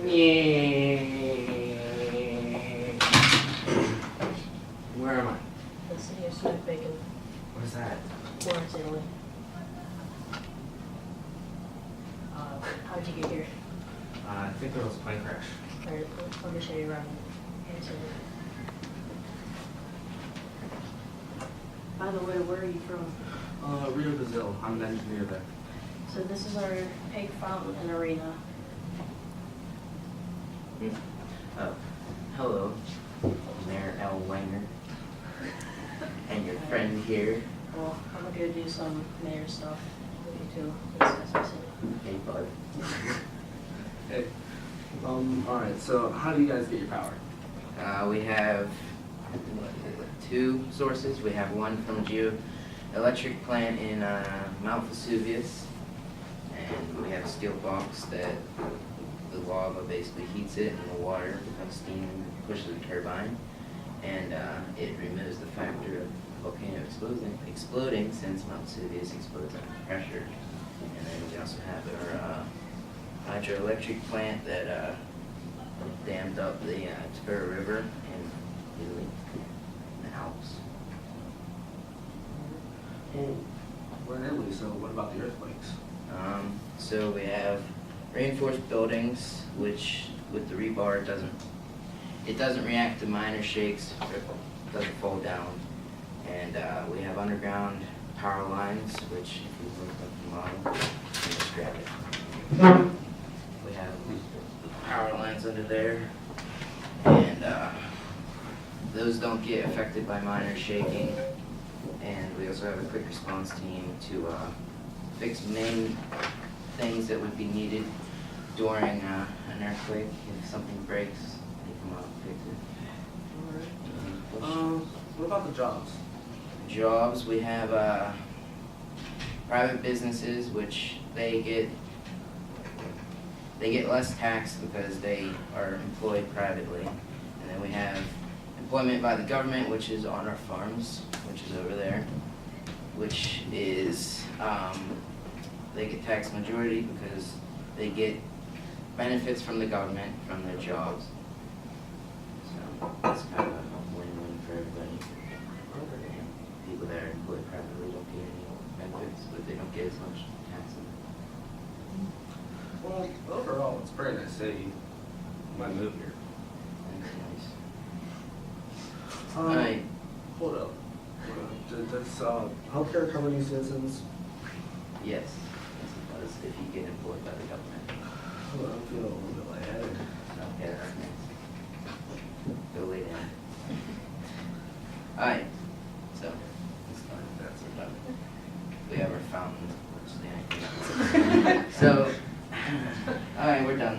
Where am I? The city of Smith Bacon, What is that? Florence, Italy. How'd you get here? I think there was a plane crash. Alright, let me show you around. By the way, where are you from? Rio, Brazil. I'm an engineer there. So this is our egg fountain and arena. Hello, Mayor L. Wenger, and your friend here. Well, I'm gonna go do some mayor stuff with you too. Discuss our city. Hey, bud. Hey. Alright, so how do you guys get your power? We have two sources. We have one from a geoelectric plant in Mount Vesuvius, and we have a steel box that the lava basically heats it, and the water becomes steam and pushes the turbine, and it removes the factor of volcano exploding since Mount Vesuvius explodes under pressure. And then we also have our hydroelectric plant that dammed up the Tibur River in Italy, in the Alps. Well, we're in Italy, so what about the earthquakes? So we have reinforced buildings, which with the rebar it doesn't react to minor shakes, it doesn't fall down. And we have underground power lines, which if you look up the model, you just grab it. We have power lines under there, and those don't get affected by minor shaking. And we also have a quick response team to fix main things that would be needed during an earthquake. If something breaks, they come out and fix it. What about the jobs? Jobs, we have private businesses, which they get less tax because they are employed privately. And then we have employment by the government, which is on our farms, which is over there, which is they get tax majority because they get benefits from the government from their jobs. So that's kind of a win-win for everybody. People that are employed privately don't get any benefits, but they don't get as much taxes. Well, overall, it's a very nice city. You might move here. That's nice. Um, Alright. Hold up. Does healthcare cover new citizens? Yes, yes it does, if you get employed by the government. Oh, I'm feeling a little bit lightheaded. Okay, that's nice. Go lay down. Alright, so, let's start. That's about it. We have our fountain, which is the idea. So, alright, we're done.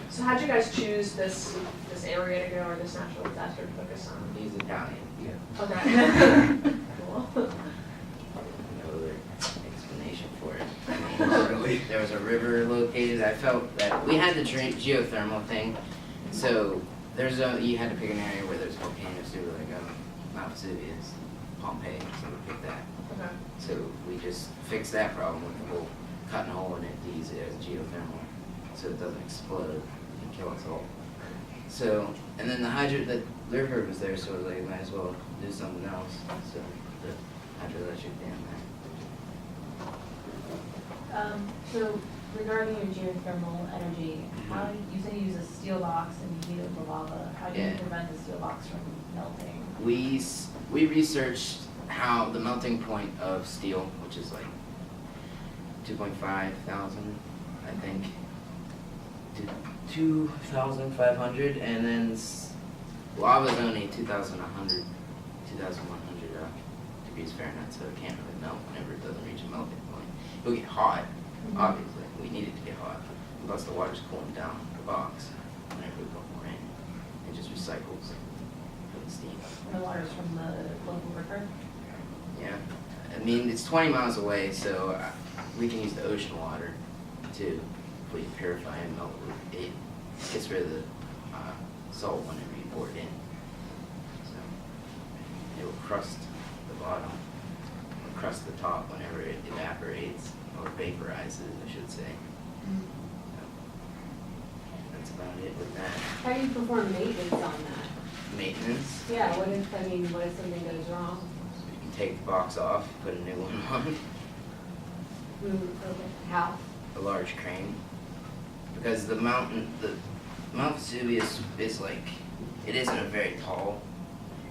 So how'd you guys choose this area to go, or this natural disaster to focus on? He's Italian, yeah. Okay. Cool. No other explanation for it. Really? There was a river located. I felt that we had the geothermal thing, so you had to pick an area where there's volcanoes too, like Mount Vesuvius, Pompeii, so we picked that. Okay. So we just fixed that problem with the whole cutting a hole in it to use it as geothermal, so it doesn't explode and kill us all. So, and then the river was there, so they might as well do something else. So the hydroelectric dam there. So regarding your geothermal energy, how you say you use a steel box and you heat up the lava. How do you Yeah. prevent the steel box from melting? We researched how the melting point of steel, which is like 2,500, I think, to 2,500, and then lava is only 2,100 degrees Fahrenheit, so it can't really melt whenever it doesn't reach a melting point. It'll get hot, obviously. We need it to get hot. Plus the water's cooling down the box whenever we put more in. It just recycles the steam. And the water's from the local river? Yeah, I mean, it's 20 miles away, so we can use the ocean water too. If we purify and melt it, gets rid of the salt whenever you pour it in. So, crust the bottom, or crust the top whenever it evaporates, or vaporizes, I should say. That's about it with that. How do you perform maintenance on that? Maintenance, Yeah, what if something goes wrong? you can take the box off, put a new one on, How? a large crane. Because the Mount Vesuvius is like, it isn't a very tall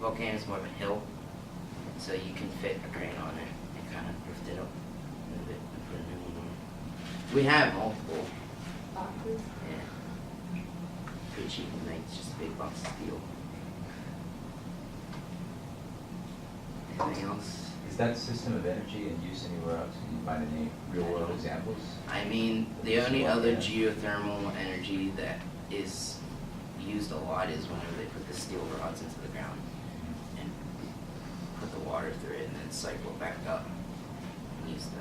volcano, it's more of a hill. So you can fit a crane on it and kind of lift it up, move it, and put a new one on. We have multiple, Boxes? yeah. Pretty cheap to make, it's just a big box of steel. Anything else? Is that system of energy in use anywhere else? Can you find any real-world examples? I mean, the only other geothermal energy that is used a lot is whenever they put the steel rods into the ground and put the water through it and then cycle it back up and use the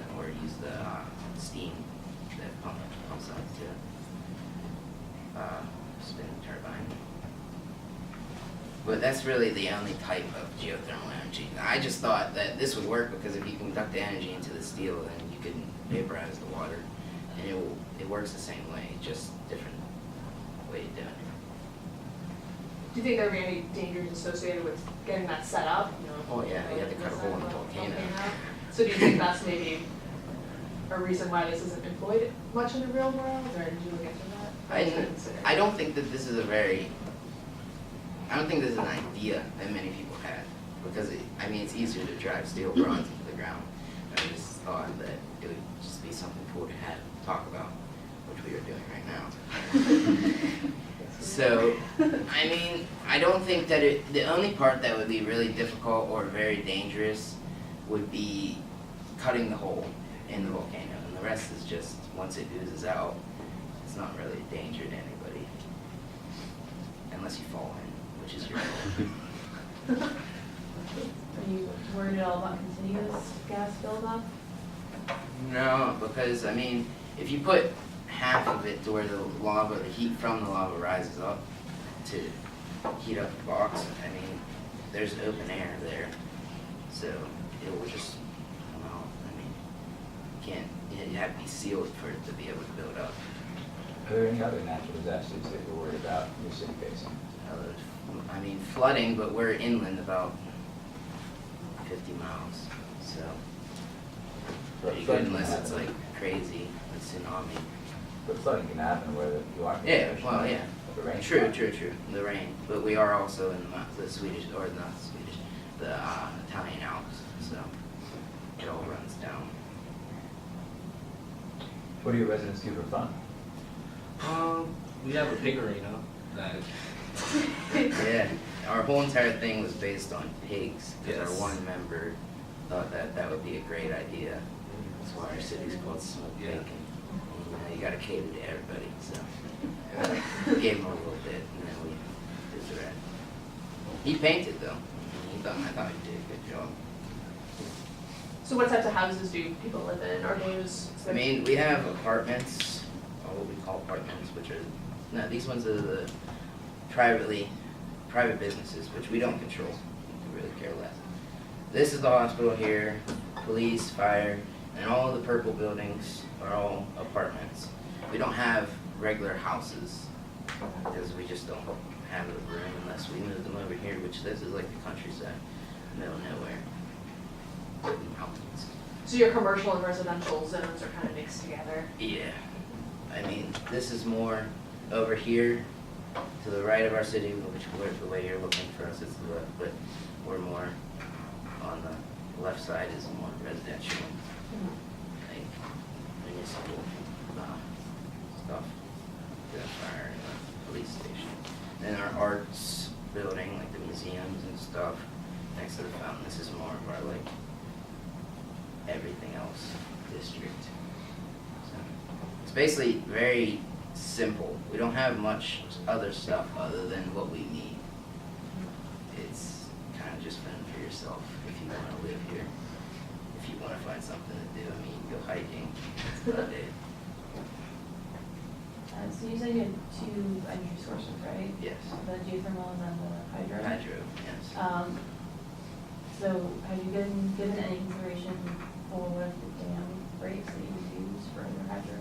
steam that pumps out to spin the turbine. But that's really the only type of geothermal energy. I just thought that this would work because if you conduct the energy into the steel, then you can vaporize the water, and it works the same way, just different way of doing it. Do you think there would be any dangers associated with getting that set up? You know, Oh yeah, you have to cut a hole in the volcano. So do you think that's maybe a reason why this isn't employed much in the real world, or did you look into that? I don't think that this is I don't think this is an idea that many people have, because it's easier to drive steel rods into the ground. I just thought that it would just be something cool to talk about, which we are doing right now. So, I don't think that the only part that would be really difficult or very dangerous would be cutting the hole in the volcano, and the rest is just, once it oozes out, it's not really a danger to anybody, unless you fall in. Which is your fault. Are you worried at all about continuous gas buildup? No, because if you put half of it to where the heat from the lava rises up to heat up the box, there's open air there, so it will just come out. You have to be sealed for it to be able to build up. Are there any other natural disasters that you're worried about in your city facing? Flooding, but we're inland about 50 miles, so pretty good unless it's like crazy, like tsunami. But flooding can happen where you are. Yeah, well, yeah. The rain. True. The rain, but we are also in the Italian Alps, so it all runs down. What do your residents do for fun? We have a pig arena that. Yeah, our whole entire thing was based on pigs, because Yes. our one member thought that would be a great idea. That's why our city's called Smoked Yeah. Bacon. You gotta cater to everybody, so. We gave him a little bit, and then we did the rest. He painted though. I thought he did a good job. So what types of houses do people live in? Are those? We have apartments, or what we call apartments, these ones are the private businesses, which we don't control. We really care less. This is the hospital here, police, fire, and all the purple buildings are all apartments. We don't have regular houses, because we just don't have the room unless we move them over here, which this is like the countryside, middle of nowhere. Mountains. So your commercial and residential zones are kind of mixed together? Yeah. This is more over here to the right of our city, which the way you're looking for us is the left, but we're more on the left side is more residential, like municipal stuff, the fire and the police station. Then our arts building, like the museums and stuff, next to the fountain, this is more of our everything else district. So it's basically very simple. We don't have much other stuff other than what we need. It's kind of just fun for yourself if you want to live here. If you want to find something to do, you can go hiking. That's about it. So you said you had two energy sources, right? Yes. The geothermal and then the hydro? Hydro, yes. So have you given any consideration for if the dam breaks that you would use for your hydro?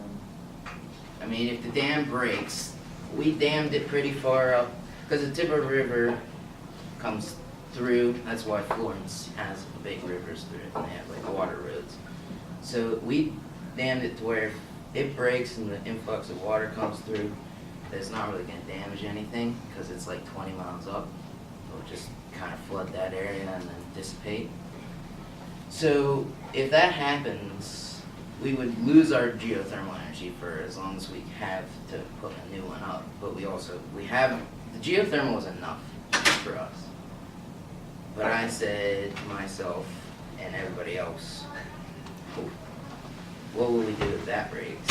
I mean, if the dam breaks, we dammed it pretty far up, because the Tiber River comes through, that's why Florence has big rivers through it, and they have like water roads. So we dammed it to where if it breaks and the influx of water comes through, it's not really gonna damage anything, because it's like 20 miles up. It'll just kind of flood that area and then dissipate. So if that happens, we would lose our geothermal energy for as long as we have to put a new one up. But we have, the geothermal was enough for us. But I said to myself and everybody else, what will we do if that breaks?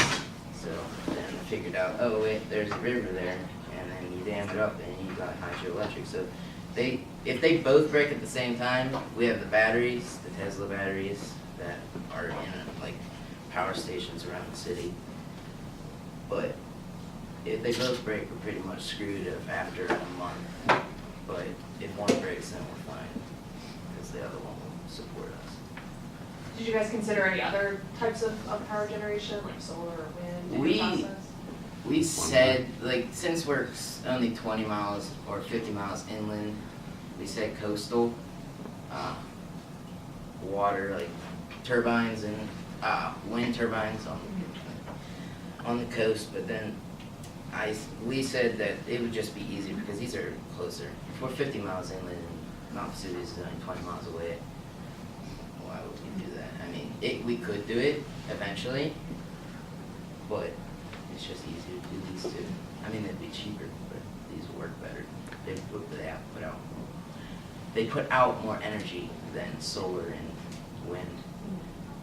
So then I figured out, oh wait, there's a river there, and then you dam it up and you got hydroelectric. So if they both break at the same time, we have the batteries, the Tesla batteries that are in like power stations around the city. But if they both break, we're pretty much screwed after a month. But if one breaks, then we're fine, because the other one will support us. Did you guys consider any other types of power generation, like solar or wind in your process? We said, like, since we're only 20 miles or 50 miles inland, we said coastal water, like turbines and wind turbines on the coast. But then we said that it would just be easier because these are closer. If we're 50 miles inland and Mount Vesuvius is only 20 miles away, why would we do that? I mean, we could do it eventually, but it's just easier to do these two. I mean, it'd be cheaper, but these work better. They put out more energy than solar and wind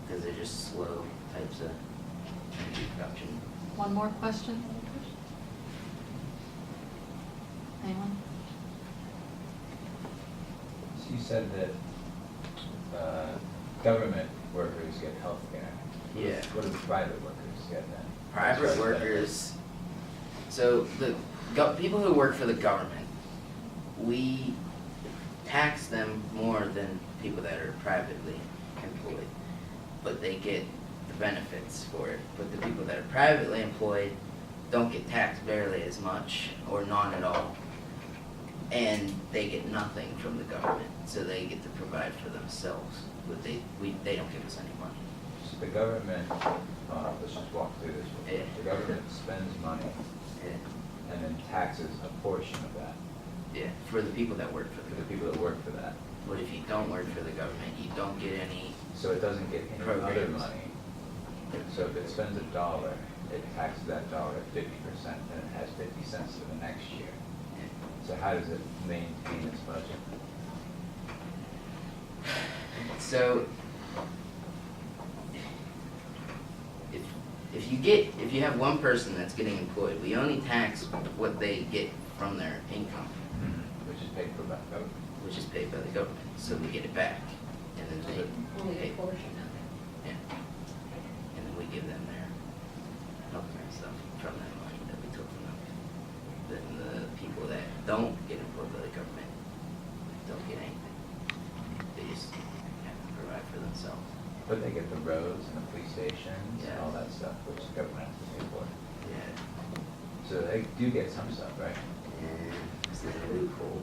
because they're just slow types of energy production. One more question? Anyone? So you said that government workers get health care. Yeah. What do private workers get then? Private workers, so the people who work for the government, we tax them more than people that are privately employed, but they get the benefits for it. But the people that are privately employed don't get taxed barely as much or none at all, and they get nothing from the government, so they get to provide for themselves, but they don't give us any money. So the government, let's just walk through this. Yeah. The government spends money Yeah. and then taxes a portion of that Yeah, for the people that work for for the the government. people that work for that. But if you don't work for the government, you don't get any. So it doesn't get any other Programs. money. So if it spends $1, it taxes that dollar at 50%, and it has 50 cents for the next year. So how does it maintain its budget? So if you have one person that's getting employed, we only tax what they get from their income, Which is paid for by the government. which is paid by the government, so we get it back, and then they Only pay. a portion of it. Yeah. And then we give them their healthcare stuff from that money that we took from them. Then the people that don't get employed by the government don't get anything. They just have to provide for themselves. But they get the roads and the police stations and Yeah. all that stuff, which the government has to pay for. Yeah. So they do get some stuff, right? And it's a loophole.